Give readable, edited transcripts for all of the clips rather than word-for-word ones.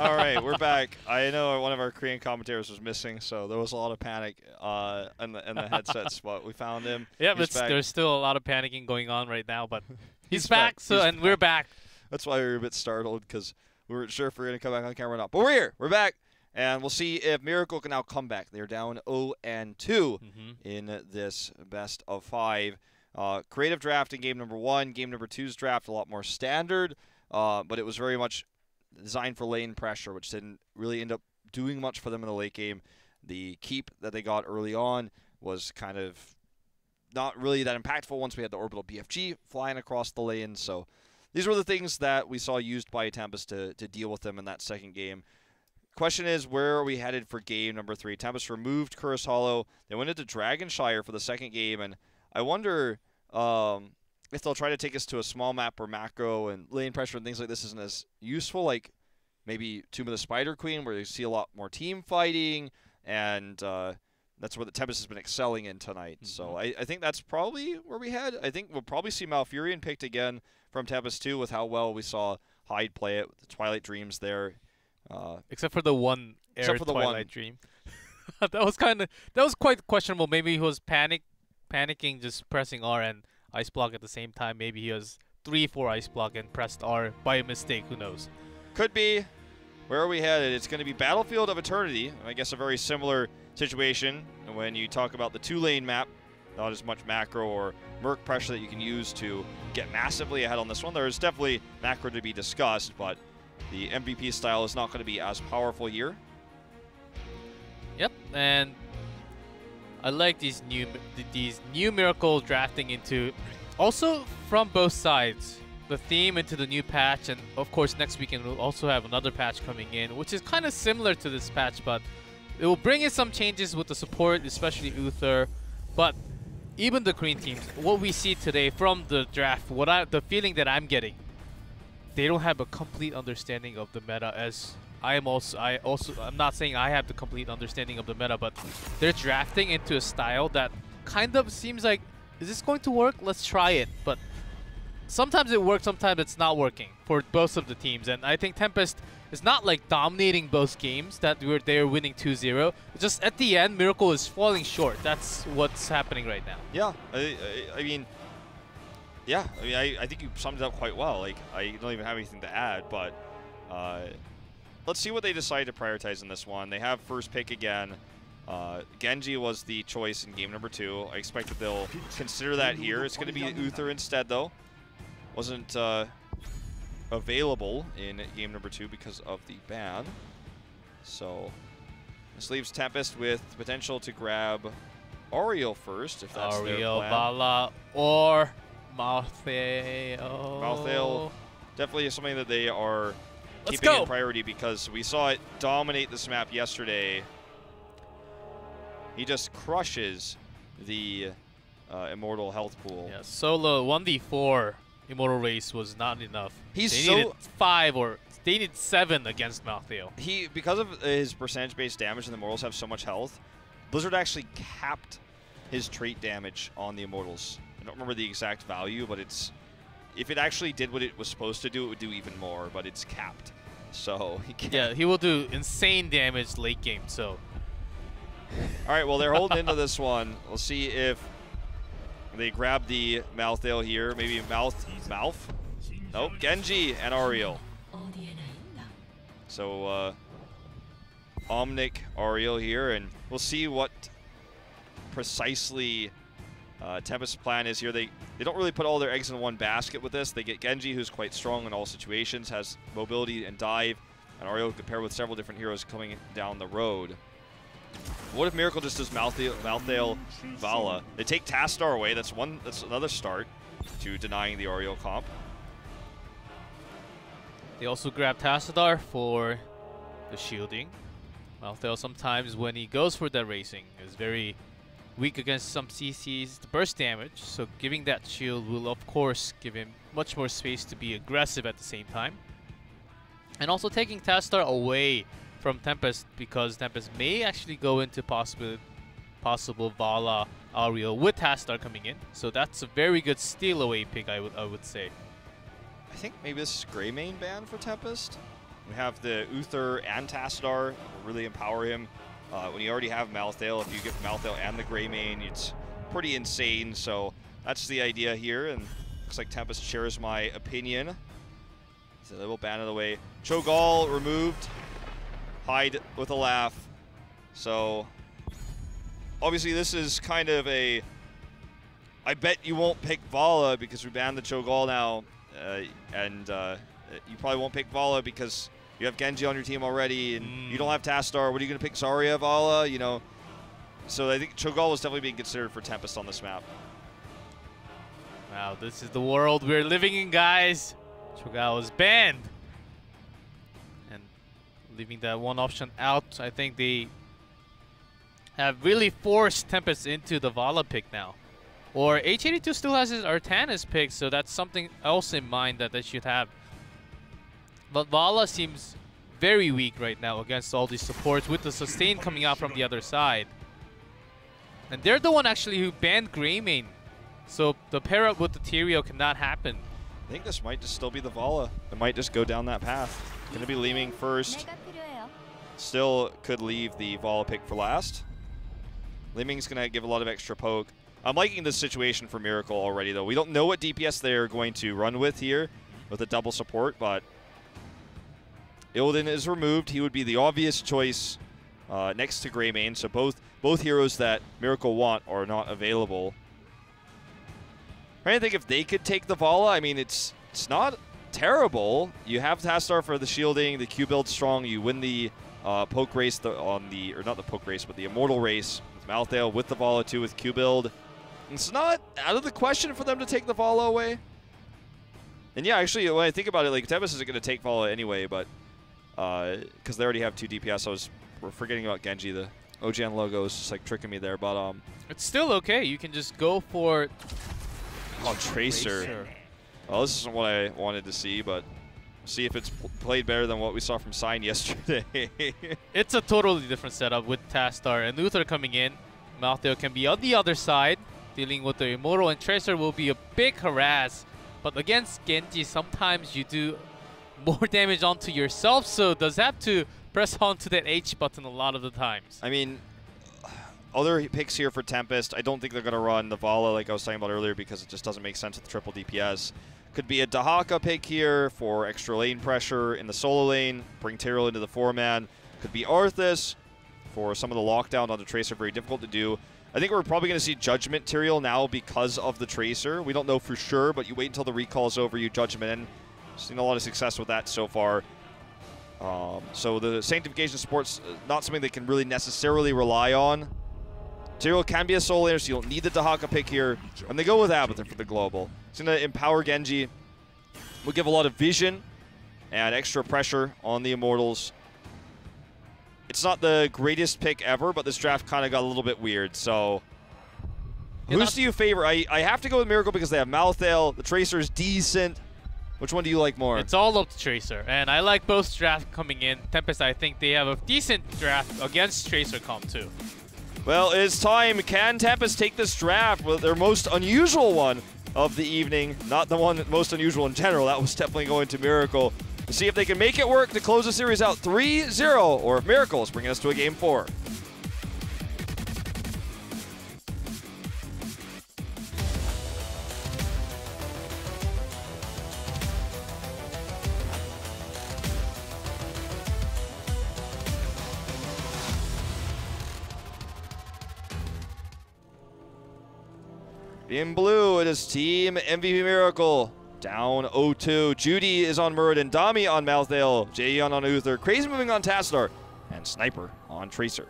All right, we're back. I know one of our Korean commentators was missing, so there was a lot of panic in the headsets, but we found him. Yeah, He's but back. there's still a lot of panicking going on right now, but he's back. back. So He's we're back. That's why we were a bit startled, because we weren't sure if we were going to come back on camera or not. But we're here. We're back. And we'll see if Miracle can now come back. They're down 0-2 in this best of 5. Creative draft in game number 1. Game number 2's draft a lot more standard, but it was very much designed for lane pressure, which didn't really end up doing much for them in the late game. The keep that they got early on was kind of not really that impactful once we had the orbital BFG flying across the lane. So these were the things that we saw used by Tempest to deal with them in that second game. Question is, where are we headed for game number 3? Tempest removed Curse Hollow. They went into Dragonshire for the second game, and I wonder if they'll try to take us to a small map where macro and lane pressure and things like this isn't as useful, like maybe Tomb of the Spider Queen, where you see a lot more team fighting, and that's where the Tempest has been excelling in tonight. So I think that's probably where we head. I think we'll probably see Malfurion picked again from Tempest too, with how well we saw Hyde play it with the Twilight Dreams there. Except for the one air Twilight Dream. that was quite questionable. Maybe he was panicking, just pressing R and Ice Block at the same time. Maybe he was 3-4 Ice Block and pressed R by mistake. Who knows? Could be. Where are we headed? It's going to be Battlefield of Eternity. I guess a very similar situation when you talk about the 2-lane map. Not as much macro or Merc pressure that you can use to get massively ahead on this one. There's definitely macro to be discussed, but the MVP style is not going to be as powerful here. Yep, and I like these new Miracle drafting into, also from both sides, the theme into the new patch, and of course next weekend we'll also have another patch coming in, which is kind of similar to this patch, but it will bring in some changes with the support, especially Uther. But even the Korean teams, what we see today from the draft, the feeling that I'm getting, they don't have a complete understanding of the meta. As I'm not saying I have the complete understanding of the meta, but they're drafting into a style that kind of seems like, is this going to work? Let's try it. But sometimes it works, sometimes it's not working for both of the teams. And I think Tempest is not like dominating both games that they're winning 2-0. Just at the end, Miracle is falling short. That's what's happening right now. Yeah, I mean, I think you summed it up quite well. Like, I don't even have anything to add, but let's see what they decide to prioritize in this one. They have first pick again. Genji was the choice in game number 2. I expect that they'll consider that here. It's going to be Uther instead, though. Wasn't available in game number 2 because of the ban. So this leaves Tempest with potential to grab Ariel first, if that's their plan. Vala, or Malthael. Malthael definitely is something that they are keeping in priority, because we saw it dominate this map yesterday. He just crushes the Immortal health pool. Yeah, solo 1v4 Immortal race was not enough. They needed 5 or they needed 7 against Malthael. Because of his percentage-based damage and the Immortals have so much health, Blizzard actually capped his trait damage on the Immortals. I don't remember the exact value, but if it actually did what it was supposed to do, it would do even more, but it's capped. So he can't. Yeah, he will do insane damage late game, so. All right, well, they're holding into this one. We'll see if they grab the Malthael here. Maybe Malf? Nope, Genji and Ariel. So, Omnic Ariel here, and we'll see what precisely Tempest's plan is here. They don't really put all their eggs in one basket with this. They get Genji, who's quite strong in all situations, has mobility and dive, and Ariel can pair with several different heroes coming down the road. What if Miracle just does Malthael Vala? They take Tastar away. That's another start to denying the Ariel comp. They also grab Tassadar for the shielding. Malthael sometimes, when he goes for that racing, is very weak against some CCs, the burst damage, so giving that shield will of course give him much more space to be aggressive at the same time. And also taking Tastar away from Tempest, because Tempest may actually go into possible Vala Ariel with Tastar coming in. So that's a very good steal away pick, I would say. I think maybe this is Grey main ban for Tempest. We have the Uther and Tassadar really empower him. When you already have Malthael, if you get Malthael and the Greymane, it's pretty insane. So that's the idea here, and looks like Tempest shares my opinion. So they will ban it away. Cho'Gall removed. Hide with a laugh. So obviously this is kind of a, I bet you won't pick Vala because we banned the Cho'Gall now, and you probably won't pick Vala because you have Genji on your team already, and you don't have Tassadar. What are you going to pick, Zarya, Vala? You know, so I think Cho'Gall was definitely being considered for Tempest on this map. Wow, this is the world we're living in, guys. Cho'Gall is banned. And leaving that one option out, I think they have really forced Tempest into the Vala pick now. Or H82 still has his Artanis pick, so that's something else in mind that they should have. But Vala seems very weak right now against all these supports with the sustain coming out from the other side. And they're the one actually who banned Greymane. So the pair up with the Tyrael cannot happen. I think this might just still be the Vala. It might just go down that path. Going to be Leeming first. Still could leave the Vala pick for last. Leeming's going to give a lot of extra poke. I'm liking this situation for Miracle already, though. We don't know what DPS they're going to run with here with a double support, but Illidan is removed. He would be the obvious choice next to Greymane, so both heroes that Miracle want are not available. Trying to think if they could take the Vala. I mean, it's not terrible. You have Tassadar for the shielding, the Q build strong. You win the poke race or not the poke race, but the Immortal race with Malthael with the Vala too with Q build. It's not out of the question for them to take the Vala away. And yeah, actually, when I think about it, like Tempest isn't going to take Vala anyway, but because they already have 2 DPS, we're forgetting about Genji. The OGN logo is just like tricking me there, but it's still okay. You can just go for Tracer. Well, this isn't what I wanted to see, but see if it's played better than what we saw from Sign yesterday. It's a totally different setup with Tassadar and Uther coming in. Malthael can be on the other side, dealing with the Immortal, and Tracer will be a big harass. But against Genji, sometimes you do more damage onto yourself, so does have to press onto that H button a lot of the times. I mean, other picks here for Tempest, I don't think they're going to run the Vala like I was talking about earlier because it just doesn't make sense with triple DPS. Could be a Dahaka pick here for extra lane pressure in the solo lane, bring Tyrael into the 4-man. Could be Arthas for some of the lockdown on the Tracer, very difficult to do. I think we're probably going to see Judgment Tyrael now because of the Tracer. We don't know for sure, but you wait until the recall is over, you Judgment in. Seen a lot of success with that so far. So the Sanctification support's not something they can really necessarily rely on. Tyrael can be a solo laner, so you don't need the Dahaka pick here. And they go with Abathur for the global. It's going to empower Genji. Will give a lot of vision and extra pressure on the Immortals. It's not the greatest pick ever, but this draft kind of got a little bit weird. So whose do you favor? I have to go with Miracle because they have Malthael. The Tracer's decent. Which one do you like more? It's all up to Tracer, and I like both drafts coming in. Tempest, I think they have a decent draft against Tracer comp too. Well, it's time. Can Tempest take this draft? Well, their most unusual one of the evening. Not the one most unusual in general. That was definitely going to Miracle. To see if they can make it work to close the series out 3-0, or if Miracle is bringing us to a Game 4. In blue, it is Team MVP Miracle. Down 0-2. Judy is on Muradin, Dami on Malthael, Jaehyun on Uther, Crazy moving on Tassadar, and Sniper on Tracer.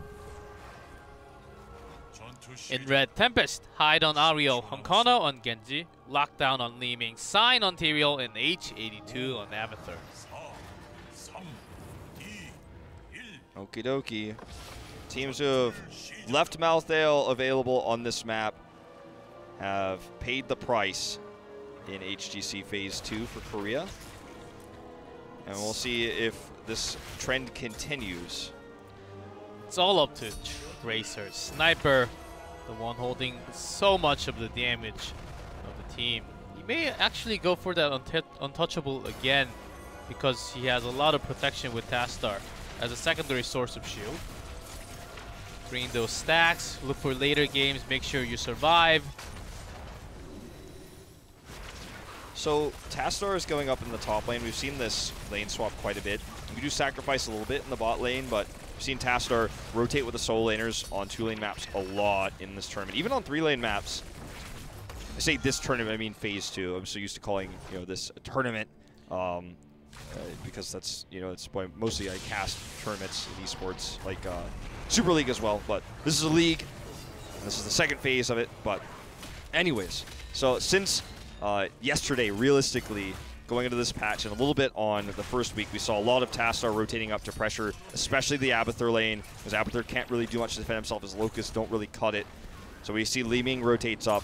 In red, Tempest, Hide on Ariel, Hunkono on Genji, Lockdown on Leeming, Sign on Tyrael, and H82 on Abathur. Okie dokie. Teams who have left Malthael available on this map have paid the price in HGC Phase 2 for Korea. And we'll see if this trend continues. It's all up to Tracer. Sniper, the one holding so much of the damage of the team. He may actually go for that untouchable again. because he has a lot of protection with Tastar as a secondary source of shield. Bring those stacks, look for later games, make sure you survive. So Tastar is going up in the top lane. We've seen this lane swap quite a bit. You do sacrifice a little bit in the bot lane, but we've seen Tastar rotate with the solo laners on 2-lane maps a lot in this tournament. Even on 3-lane maps. I say this tournament, I mean phase 2. I'm so used to calling this a tournament because that's it's why mostly I cast tournaments in esports like Super League as well. But this is a league. And this is the second phase of it. But anyways, so since yesterday, realistically, going into this patch and a little bit on the first week, we saw a lot of Tastar rotating up to pressure, especially the Abathur lane, because Abathur can't really do much to defend himself. His Locusts don't really cut it. So we see Li Ming rotates up,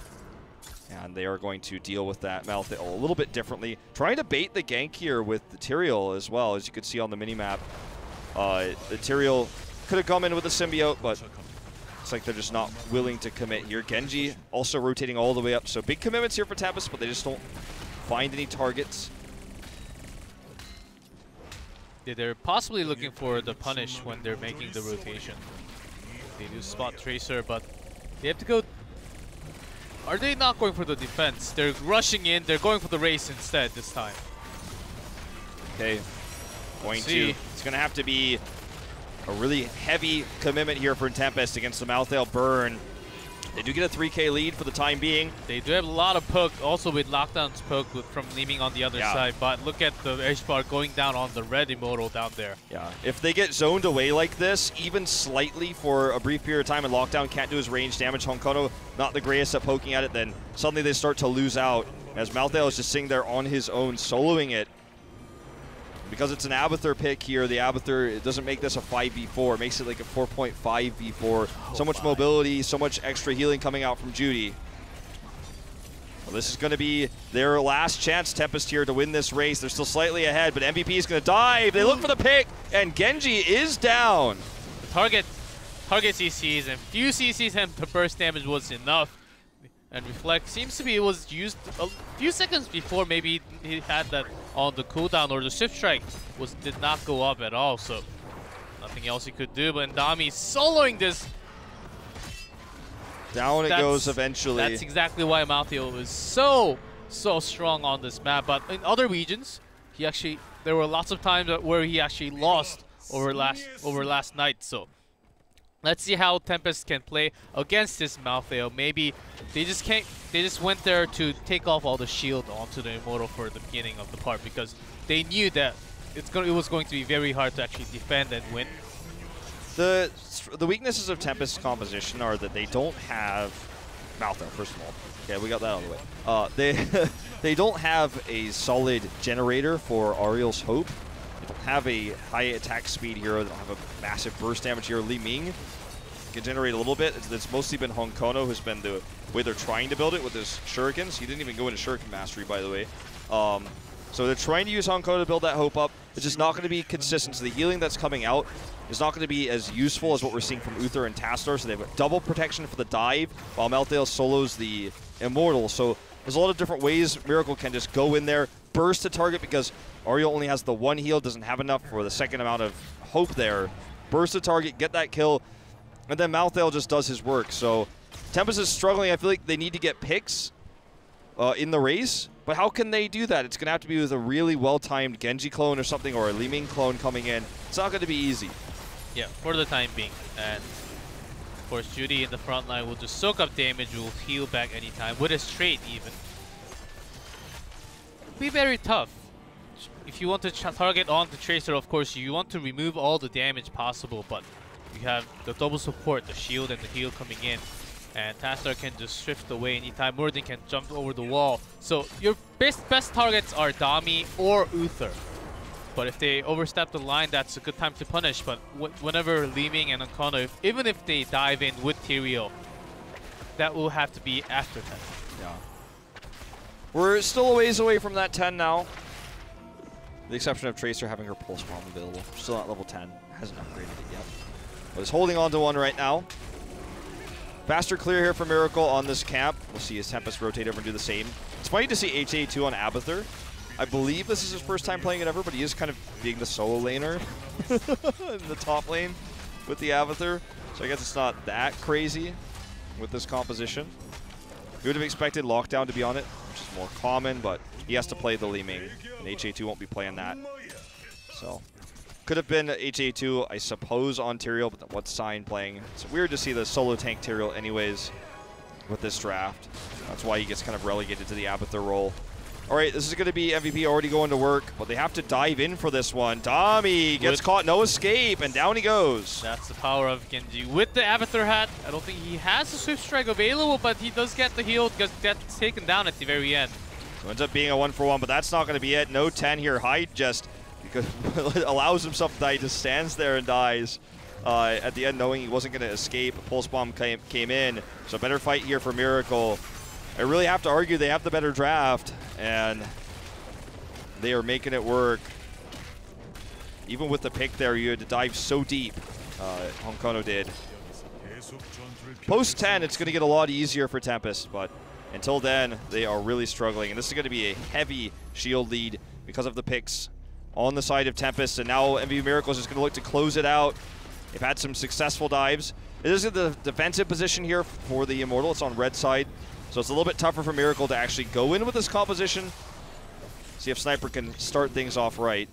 and they are going to deal with that Malthael a little bit differently. Trying to bait the gank here with the Tyrael as well, as you can see on the minimap. The Tyrael could have come in with a symbiote, but looks like they're just not willing to commit here. Genji also rotating all the way up, so big commitments here for Tempest, but they just don't find any targets. Yeah, they're possibly looking for the punish when they're making the rotation. They do spot Tracer, but they have to go. Are they not going for the defense? They're rushing in. They're going for the race instead this time. Okay, it's going to have to be a really heavy commitment here for Tempest against the Malthael burn. They do get a 3K lead for the time being. They do have a lot of poke, also with Lockdown's poke from Li Ming on the other side, but look at the edge bar going down on the red immortal down there. Yeah, if they get zoned away like this, even slightly for a brief period of time, and Lockdown can't do his range damage, Honkono not the greatest at poking at it, then suddenly they start to lose out, as Malthael is just sitting there on his own, soloing it. Because it's an Abathur pick here, the Abathur, it doesn't make this a 5v4. It makes it like a 4.5v4. So much mobility, so much extra healing coming out from Judy. Well, this is going to be their last chance, Tempest, here to win this race. They're still slightly ahead, but MVP is going to dive. They look for the pick, and Genji is down. The target CCs, and few CCs and the burst damage was enough. And Reflect seems to be, it was used a few seconds before maybe he had that on the cooldown, or the shift strike did not go up at all, so nothing else he could do. But Ndami soloing this. Down it goes eventually. That's exactly why Malthael is so strong on this map. But in other regions, there were lots of times where he actually lost over last night. So let's see how Tempest can play against this Malthael. Maybe they just went there to take off all the shield onto the Immortal for the beginning of the part, because they knew that it was going to be very hard to actually defend and win. The weaknesses of Tempest's composition are that they don't have Malthael, first of all. Okay, we got that out of the way. They don't have a solid generator for Ariel's Hope. They don't have a high attack speed hero. They don't have a massive burst damage hero. Li Ming can generate a little bit. It's mostly been Honkono who's been the way they're trying to build it with his shurikens. He didn't even go into shuriken mastery, by the way. So they're trying to use Honkono to build that hope up. It's just not going to be consistent. So the healing that's coming out is not going to be as useful as what we're seeing from Uther and Tastar. So they have double protection for the dive, while Malthael solos the Immortal. So there's a lot of different ways Miracle can just go in there, burst to target, because Ariel only has the one heal, doesn't have enough for the second amount of hope there. Burst to target, get that kill, and then Malthael just does his work. So Tempest is struggling. I feel like they need to get picks in the race, but how can they do that? It's going to have to be with a really well-timed Genji clone or something, or a Li Ming clone coming in. It's not going to be easy. Yeah, for the time being. And of course, Judy in the front line will just soak up damage, will heal back anytime, with a straight even. It'll be very tough. If you want to target on the Tracer, of course, you want to remove all the damage possible, but you have the double support, the shield and the heal coming in. And Tastar can just shift away anytime. Morden can jump over the wall. So your best targets are Dami or Uther. But if they overstep the line, that's a good time to punish. But whenever Li Ming and Honkono, even if they dive in with Tyrael, that will have to be after 10. Yeah. We're still a ways away from that 10 now. With the exception of Tracer having her Pulse Bomb available. Still at level 10. Hasn't upgraded it yet. But is holding on to one right now. Faster clear here for Miracle on this camp. We'll see his Tempest rotate over and do the same. It's funny to see HA2 on Abathur. I believe this is his first time playing it ever, but he is kind of being the solo laner in the top lane with the Avatar. So I guess it's not that crazy with this composition. We would have expected Lockdown to be on it, which is more common, but he has to play the Li Ming, and HA2 won't be playing that. So could have been HA2, I suppose, on Tyrael, but what's Sign playing? It's weird to see the solo tank Tyrael anyways with this draft. That's why he gets kind of relegated to the Abathur role. All right, this is going to be MVP already going to work, but they have to dive in for this one. Dami gets caught, no escape, and down he goes. That's the power of Genji. With the Avatar hat, I don't think he has a Swift Strike available, but he does get the heal because that's taken down at the very end. So ends up being a 1-for-1, but that's not going to be it. No 10 here. Hyde just because allows himself to die, he just stands there and dies. At the end, knowing he wasn't going to escape. A Pulse Bomb came in, so better fight here for Miracle. I really have to argue they have the better draft, and they are making it work. Even with the pick there, you had to dive so deep. Honkono did. Post 10, it's going to get a lot easier for Tempest, but until then, they are really struggling. And this is going to be a heavy shield lead because of the picks on the side of Tempest. And now MVP Miracle is just going to look to close it out. They've had some successful dives. It is in the defensive position here for the Immortal. It's on red side. So it's a little bit tougher for Miracle to actually go in with this composition. See if Sniper can start things off right.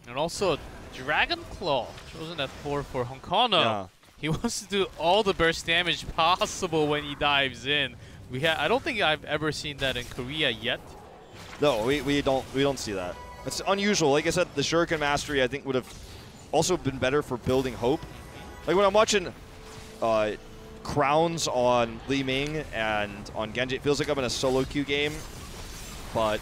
And also, Dragon Claw chosen at 4 for Honkono. Yeah. He wants to do all the burst damage possible when he dives in. I don't think I've ever seen that in Korea yet. No, we don't see that. It's unusual. Like I said, the Shuriken Mastery I think would have also been better for building hope. Like when I'm watching Crowns on Li Ming and on Genji, it feels like I'm in a solo queue game. But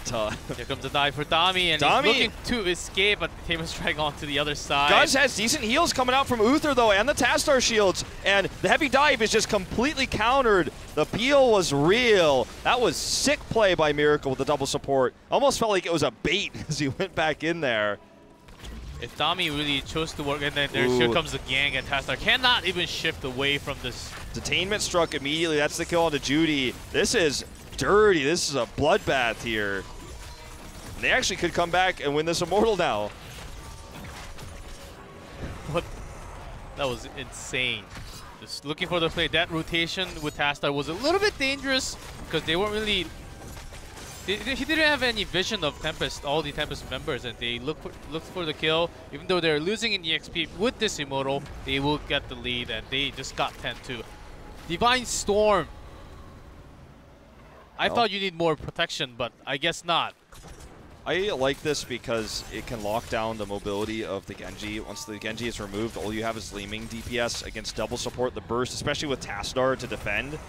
here comes the dive for Dami, and he's looking to escape, but Tamus Strike onto the other side. Guz has decent heals coming out from Uther though, and the Tastar shields, and the heavy dive is just completely countered. The peel was real. That was sick play by Miracle with the double support. Almost felt like it was a bait as he went back in there. If Dami really chose to work, and then here comes the gang, and Tastar cannot even shift away from this. Detainment struck immediately. That's the kill on the Judy. This is dirty. This is a bloodbath here. They actually could come back and win this Immortal now. What? That was insane. Just looking for the play. That rotation with Tastar was a little bit dangerous because they weren't really. He didn't have any vision of Tempest, all the Tempest members, and they looked for the kill. Even though they're losing in EXP with this Immortal, they will get the lead, and they just got 10-2. Divine Storm. I thought you need more protection, but I guess not. I like this because it can lock down the mobility of the Genji. Once the Genji is removed, all you have is Li Ming DPS against double support, the burst, especially with Tastar to defend.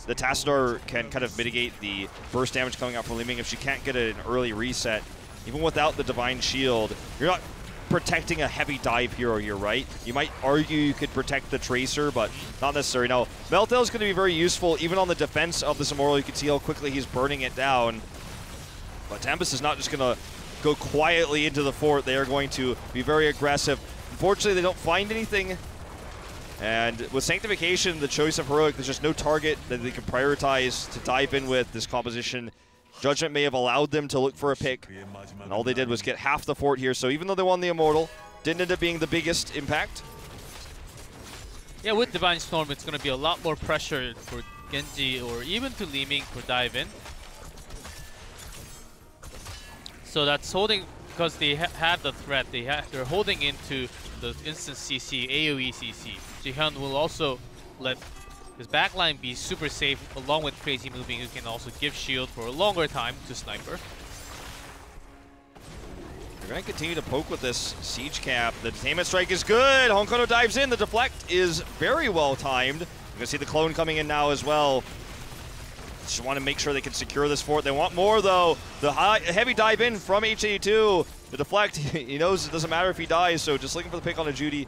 The Tastar can kind of mitigate the burst damage coming out from Li Ming if she can't get an early reset. Even without the Divine Shield, you're not protecting a heavy dive hero here, right? You might argue you could protect the Tracer, but not necessary. Now, Meltel is going to be very useful even on the defense of this Immortal. You can see how quickly he's burning it down. But Tempest is not just going to go quietly into the fort. They are going to be very aggressive. Unfortunately, they don't find anything. And with Sanctification, the choice of Heroic, there's just no target that they can prioritize to dive in with this composition. Judgment may have allowed them to look for a pick, and all they did was get half the fort here. So even though they won the Immortal, didn't end up being the biggest impact. Yeah, with Divine Storm, it's going to be a lot more pressure for Genji or even to Li Ming for dive in. So that's holding, because they had the threat, they're holding into the instant CC, AoE CC. Jihyun will also let his backline be super safe, along with Crazy Moving, who can also give shield for a longer time to Sniper. They're going to continue to poke with this Siege Cap. The Detainment Strike is good. Honkono dives in. The deflect is very well timed. You're going to see the clone coming in now as well. Just want to make sure they can secure this fort. They want more, though. The heavy dive in from HA2. The deflect, he knows it doesn't matter if he dies, so just looking for the pick on a Judy.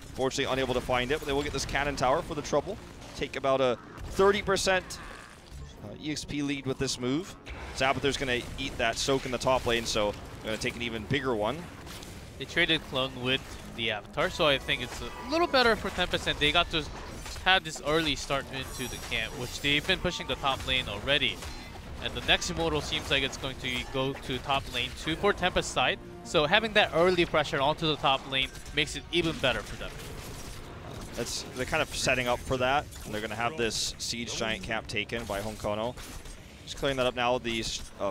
Unfortunately, unable to find it, but they will get this cannon tower for the trouble. Take about a 30% EXP lead with this move. Zabather's going to eat that soak in the top lane, so going to take an even bigger one. They traded clone with the Avatar, so I think it's a little better for Tempest, and they got to have this early start into the camp, which they've been pushing the top lane already. And the next Immortal seems like it's going to go to top lane 2 for Tempest side. So having that early pressure onto the top lane makes it even better for them. They're kind of setting up for that. They're going to have this Siege Giant camp taken by Honkono. Just clearing that up now. The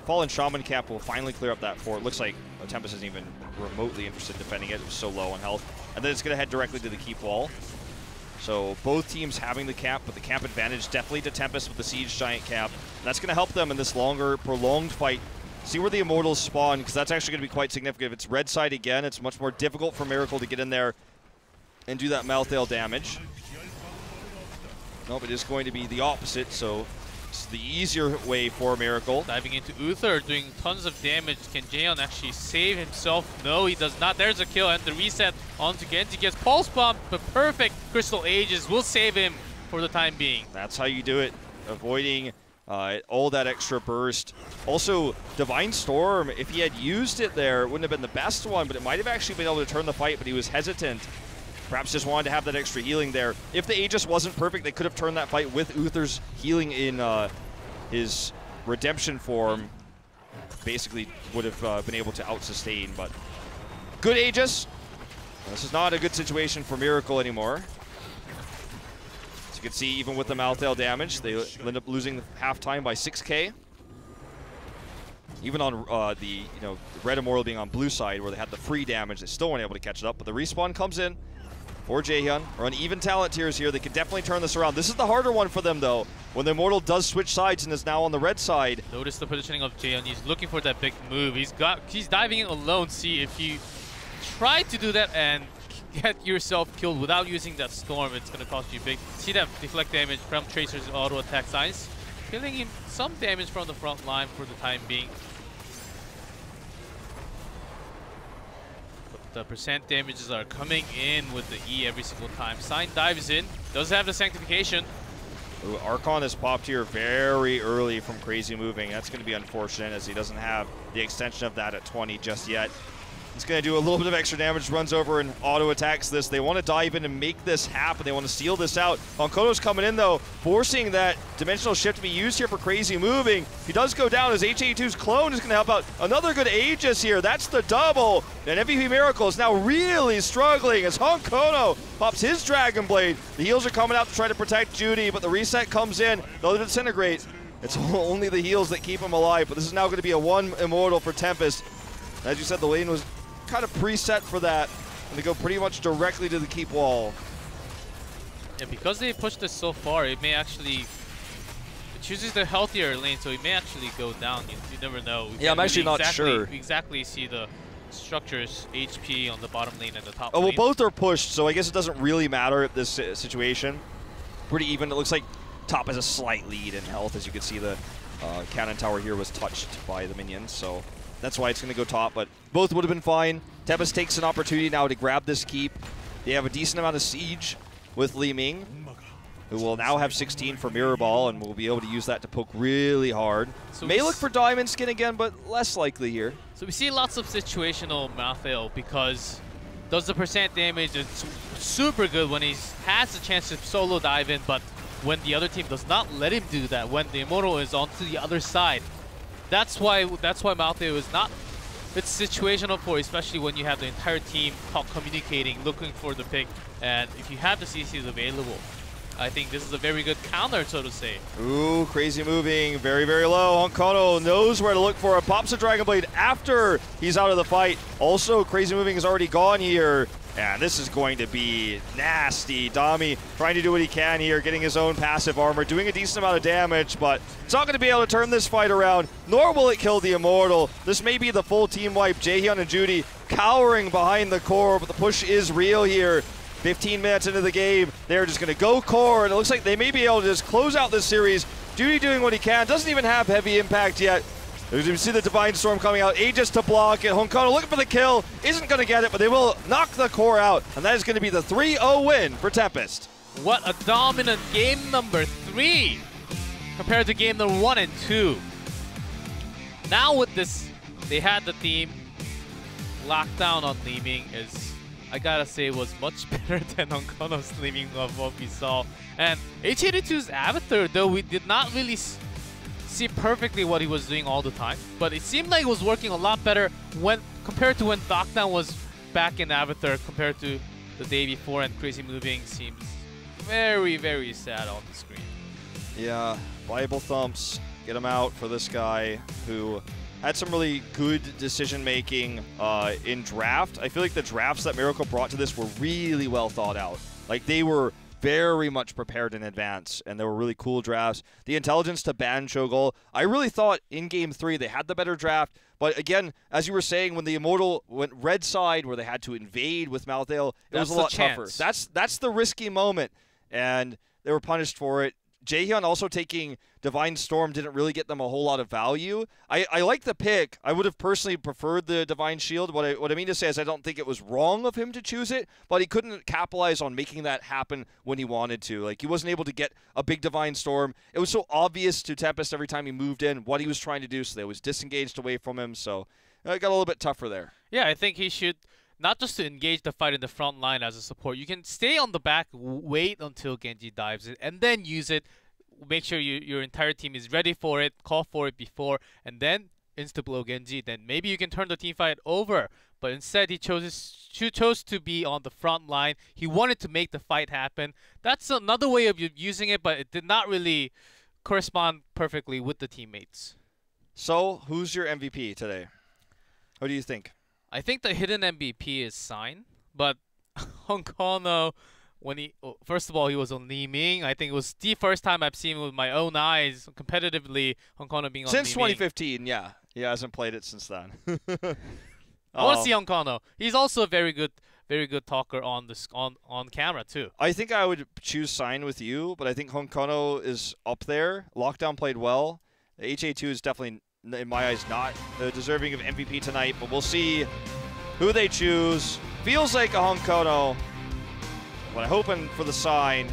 Fallen Shaman camp will finally clear up that fort. Looks like Tempest isn't even remotely interested in defending it. It was so low on health. And then it's going to head directly to the keep wall. So both teams having the camp, but the camp advantage definitely to Tempest with the Siege Giant camp. And that's going to help them in this longer, prolonged fight. See where the Immortals spawn, because that's actually going to be quite significant. If it's red side again, it's much more difficult for Miracle to get in there and do that Malthael damage. Nope, it is going to be the opposite, so it's the easier way for Miracle. Diving into Uther, doing tons of damage. Can Jaehyun actually save himself? No, he does not. There's a kill, and the reset onto Genji. Gets Pulse Bomb, but perfect Crystal Aegis will save him for the time being. That's how you do it, avoiding all that extra burst. Also, Divine Storm, if he had used it there, it wouldn't have been the best one, but it might have actually been able to turn the fight, but he was hesitant. Perhaps just wanted to have that extra healing there. If the Aegis wasn't perfect, they could have turned that fight with Uther's healing in his redemption form. Basically would have been able to out-sustain, but good Aegis. This is not a good situation for Miracle anymore. As you can see, even with the Malthael damage, they end up losing halftime by 6K. Even on the Red Immortal being on blue side, where they had the free damage, they still weren't able to catch it up. But the respawn comes in for Jaehyun. We're on even talent tiers here. They can definitely turn this around. This is the harder one for them, though, when the Immortal does switch sides and is now on the red side. Notice the positioning of Jaehyun. He's looking for that big move. He's diving in alone. See, if you try to do that and get yourself killed without using that storm, it's going to cost you big. See that deflect damage from Tracer's auto attack signs, killing him some damage from the front line for the time being. The percent damages are coming in with the E every single time. Sign dives in, does have the sanctification. Ooh, Archon is popped here very early from Crazy Moving. That's going to be unfortunate, as he doesn't have the extension of that at 20 just yet. He's going to do a little bit of extra damage, runs over and auto attacks this. They want to dive in and make this happen. They want to seal this out. Honkono's coming in, though, forcing that dimensional shift to be used here for Crazy Moving. He does go down as HA2's clone is going to help out. Another good Aegis here. That's the double. And MVP Miracle is now really struggling as Honkono pops his Dragon Blade. The heals are coming out to try to protect Judy, but the reset comes in. They'll disintegrate. It's only the heals that keep him alive, but this is now going to be a 1 Immortal for Tempest. As you said, the lane was kind of preset for that, and they go pretty much directly to the keep wall. Yeah, because they pushed this so far, it may actually, it chooses the healthier lane, so it may actually go down. You never know. Yeah, I'm actually not sure. We exactly see the structures, HP on the bottom lane and the top lane. Well, both are pushed, so I guess it doesn't really matter at this situation. Pretty even. It looks like top has a slight lead in health. As you can see, the cannon tower here was touched by the minions, so that's why it's going to go top, but both would have been fine. Tempest takes an opportunity now to grab this keep. They have a decent amount of siege with Li Ming, who will now have 16 for Mirror Ball, and will be able to use that to poke really hard. So may look for Diamond Skin again, but less likely here. So we see lots of situational Malthael, because does the percent damage, it's super good when he has a chance to solo dive in, but when the other team does not let him do that, when the Immortal is onto the other side, that's why Malthael is not. It's situational for, especially when you have the entire team communicating, looking for the pick, and if you have the CCs available, I think this is a very good counter, so to say. Ooh, Crazy Moving, very, very low. Honkono knows where to look for it. Pops a Dragon Blade after he's out of the fight. Also, Crazy Moving is already gone here. And this is going to be nasty. Dami trying to do what he can here, getting his own passive armor, doing a decent amount of damage, but it's not going to be able to turn this fight around, nor will it kill the Immortal. This may be the full team wipe. Jaehyun and Judy cowering behind the core, but the push is real here. 15 minutes into the game, they're just going to go core, and it looks like they may be able to just close out this series. Judy doing what he can, doesn't even have heavy impact yet. As you see the Divine Storm coming out, Aegis to block it. Honkono looking for the kill, isn't going to get it, but they will knock the core out, and that is going to be the 3-0 win for Tempest. What a dominant game number 3 compared to game number 1 and 2. Now with this, they had the team locked down on Li Ming, is, I gotta say, was much better than Honkono's Li Ming of what we saw. And H82's Avatar, though we did not really see perfectly what he was doing all the time, but it seemed like it was working a lot better when compared to when Knockdown was back in Avatar compared to the day before, and Crazy Moving seems very, very sad on the screen. Yeah, Bible thumps, get him out for this guy who had some really good decision-making in draft. I feel like the drafts that Miracle brought to this were really well thought out. Like, they were very much prepared in advance, and they were really cool drafts. The intelligence to ban Cho'Gul, I really thought in Game 3 they had the better draft, but again, as you were saying, when the Immortal went red side where they had to invade with Malthael, it was a lot tougher. That's the risky moment, and they were punished for it. Jaehyun also taking Divine Storm didn't really get them a whole lot of value. I like the pick. I would have personally preferred the Divine Shield. What I mean to say is I don't think it was wrong of him to choose it, but he couldn't capitalize on making that happen when he wanted to. Like, he wasn't able to get a big Divine Storm. It was so obvious to Tempest every time he moved in what he was trying to do, so they was disengaged away from him, so it got a little bit tougher there. Yeah, I think he should, not just to engage the fight in the front line as a support. You can stay on the back, wait until Genji dives it, and then use it. Make sure your entire team is ready for it, call for it before, and then insta-blow Genji. Then maybe you can turn the team fight over. But instead, he chose to be on the front line. He wanted to make the fight happen. That's another way of using it, but it did not really correspond perfectly with the teammates. So, who's your MVP today? What do you think? I think the hidden MVP is Sign, but Honkono, when first of all, he was on Lee Ming. I think it was the first time I've seen with my own eyes competitively Honkono being on since Lee Ming. 2015, yeah. He hasn't played it since then. I want to see Honkono. He's also a very good talker on camera too. I think I would choose Sign with you, but I think Honkono is up there. Lockdown played well. The HA2 is definitely, in my eyes, not deserving of MVP tonight, but we'll see who they choose. Feels like a Honkono, but I'm hoping for the Sign,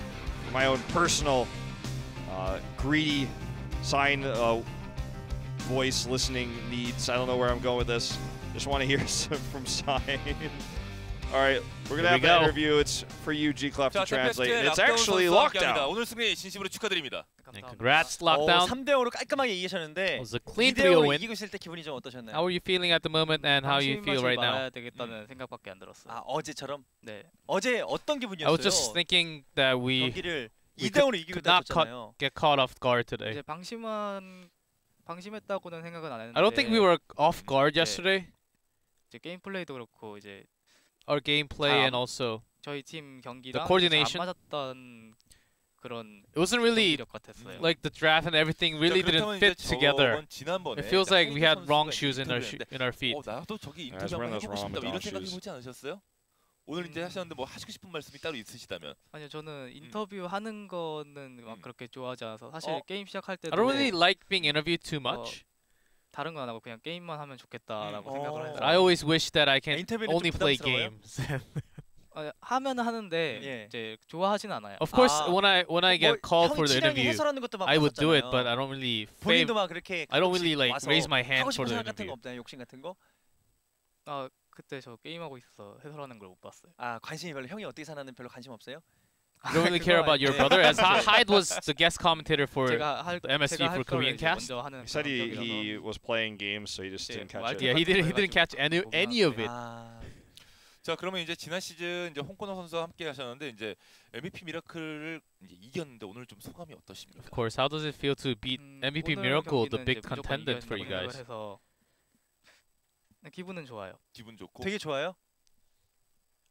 for my own personal greedy Sign voice listening needs. I don't know where I'm going with this. Just want to hear some from Sign. All right, we're gonna have an interview. It's for you, G-Clef, to translate. It's actually Lockdown. 오늘 승리 진심으로 축하드립니다. Congrats, Lockdown. 3대5로 깔끔하게 이기셨는데 It was a clean 2대5로 3-0 win. 이기고 있을 때 기분이 좀 어떠셨나요? How are you feeling at the moment, and how you feel right now? 되겠다는 생각밖에 안 들었어요. 아, 어제처럼? 네. 어제 어떤 I 기분이었어요? was just thinking that we 경기를 we 2대5로 이기고 could not 있었잖아요. get caught off guard today. 이제 방심했다고는 생각은 안 했는데. I don't think we were off guard 네. yesterday. 이제 게임 플레이도 그렇고 이제 Our gameplay and also 저희 팀 경기랑 the coordination. 안 맞았던 그런 It wasn't really 경기력 같았어요. like the draft and everything really didn't fit together. It feels like we had wrong shoes in our feet. 나도 저기 Yeah, I was 인터뷰 wearing 한번 those 해보고 wrong 싶다 이런 Madonna 생각해 shoes. 보지 않으셨어요? 오늘 이제 하셨는데 뭐 하시고 싶은 말씀이 따로 있으시다면? 아니요, 저는 인터뷰 하는 거는 막 그렇게 좋아하지 않아서 사실 게임 시작할 때도 I don't really like being interviewed too much. 다른 건 안 하고 그냥 게임만 하면 좋겠다라고 생각을 해서 I always wish that I can 인터뷰는 only 좀 play 부담스러워요? games. 하면은 하는데 예. 이제 좋아하진 않아요. Of course, 아, when I get called for the 형이 interview, 해설하는 것도 막 I would do it, 봤었잖아요. but I don't really 본인도 막 그렇게 I don't really like 와서 raise my hand 하고 for 싶은 the 생각 같은 interview. 거 없나요? 욕심 같은 거? 아 그때 저 게임하고 있어서 해설하는 걸 못 봤어요. 아, 관심이 별로 형이 어떻게 사는지 별로 관심 없어요? You don't really care about your brother, as Hyde was the guest commentator for 제가 할 the MSG for Korean cast. 먼저 하는 He said 그런 he 경기라서. was playing games, so he just didn't catch it. Yeah, he didn't catch any of it. 아, 자 그러면 이제 지난 시즌 이제 홍코너 선수와 함께 하셨는데 이제 MVP 미라클을 이제 이겼는데 오늘 좀 소감이 어떠십니까? Of course, how does it feel to beat MVP 오늘 Miracle, the 경기는 big 이제 무조건 contender 이겨야 for you 된다고 guys? 생각을 해서 기분은 좋아요. 기분 좋고. 되게 좋아요?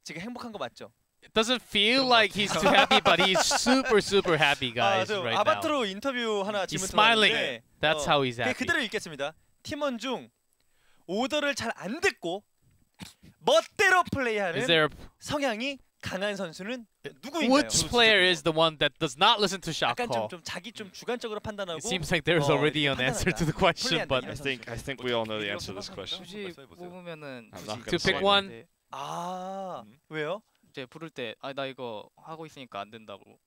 지금 행복한 거 맞죠? It doesn't feel like he's too happy, but he's super happy, guys, 저 right now. 아바트로 인터뷰 하나 He's 질문 smiling. 들어왔는데 That's how he's 그게 happy. 그대로 읽겠습니다. 팀원 중 오더를 잘 안 듣고 멋대로 Is 플레이하는 there 성향이 강한 선수는 누구인가요? which player is the one that does not listen to shot 약간 call? 좀 자기 좀 주관적으로 판단하고 It seems like there's already an answer to the question, but I think we all know the answer to this question. 굳이 뽑으면은 I'm not to gonna pick say one. 이제 아, 왜요? 이제 부를 때 나 이거 하고 있으니까 안 된다고.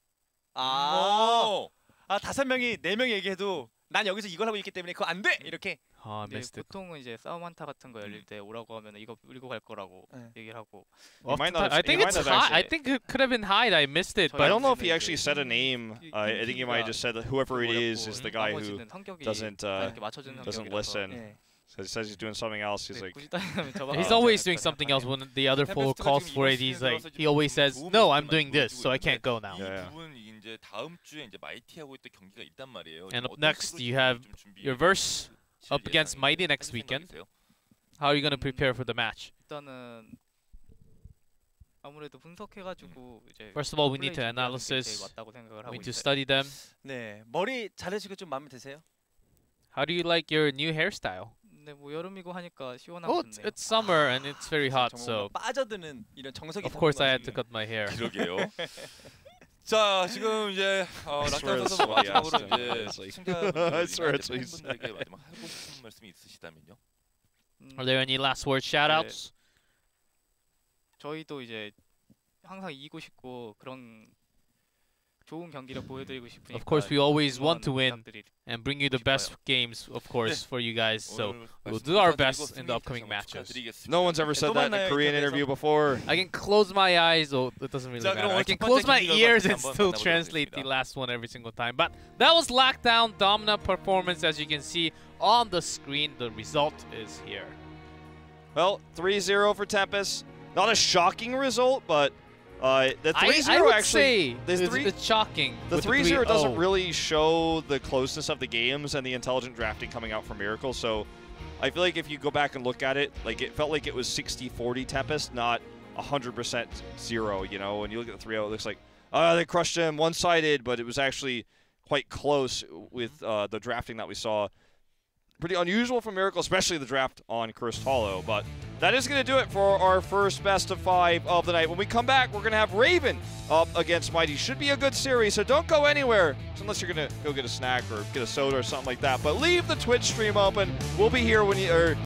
아, 5명이 4명 얘기해도 난 여기서 이걸 하고 있기 때문에 그거 안 돼. 이렇게. Oh, I 이제 missed it. 보통은 이제 싸움 한타 같은 거 열릴 때 오라고 하면 이거 밀고 갈 거라고 네. 얘기를 하고. You might not have- I think you might it's not high. I actually- think it could have been high. I missed it, But I but don't know if he actually said a name. I think he might have just said that whoever it is the guy who 나머지는 성격이 doesn't, 다 이렇게 맞춰주는 doesn't 성격이라서. listen. 예. So he says he's doing something else. He's 네, like, 굳이 따지면 저밖에 he's 안 always 하지 doing 않을까 something else 생각해요. when the other fool calls for it. He's like, he always says, "No, I'm doing this, so I can't go now." 이 Yeah. 부분 이제 다음 주에 이제 마이티하고 또 경기가 있단 말이에요. And 지금 up 어떤 next, 식으로 you 좀 have 준비를 your verse 하실 up against 예정이세요? Mighty next 하실 weekend. 생각이세요? How are you gonna prepare for the match? 일단은 아무래도 분석해가지고 이제 First of all, we need to 플레이 준비하는 게 제일 analysis. 맞다고 생각을 하고 We need to 있어요. study them. 네. 머리 자르시고 좀 마음에 드세요? How do you like your new hairstyle? 근데 뭐 여름이고 하니까 시원하고 Oh, 좋네요. it's summer and it's very hot, 정말 so 빠져드는 이런 정석이 of course I had 담긴 to cut my hair. 그러게요. 자 지금 이제 swear 락다운 that's 선수 what he 마지막으로 asked him. 이제 It's like- 시청자분들이나 I swear 이제 that's what he said. 팬분들에게 마지막 하고 싶은 말씀이 있으시다면요? Are there any last word shoutouts? 저희도 이제 항상 이기고 싶고 그런 좋은 경기를 보여드리고 싶으니까 Of course, we always 응원 want to win 부탁드리- and bring you the best games, of course, for you guys. So 오늘 we'll 말씀 do our 축하드리고 best in the 승리 upcoming 다시 한번 matches. 축하드리겠습니다. no one's ever said that in a 만나요, Korean 인터넷에서. interview before. I can close my eyes, oh, it doesn't really 자, 그럼 matter. I 오늘 can 첫 close 번째 my 경기 ears 결과 and 한번 still 만나보도록 translate the 하겠습니다. last one every single time. But that was lockdown dominant performance, as you can see on the screen. The result is here. Well, 3-0 for Tempest. Not a shocking result, but the 3-0 I would actually. say the it's shocking. The with 3-0 doesn't 3-0. really show the closeness of the games and the intelligent drafting coming out from Miracle. So I feel like if you go back and look at it, like it felt like it was 60-40 Tempest, not 100% 0. You know, when you look at the 3-0, it looks like they crushed him one-sided, but it was actually quite close with the drafting that we saw. Pretty unusual for Miracle, especially the draft on Cursed Hollow. But that is going to do it for our first best of 5 of the night. When we come back, we're going to have Raven up against Mighty. Should be a good series, so don't go anywhere unless you're going to go get a snack or get a soda or something like that. But leave the Twitch stream open. We'll be here when you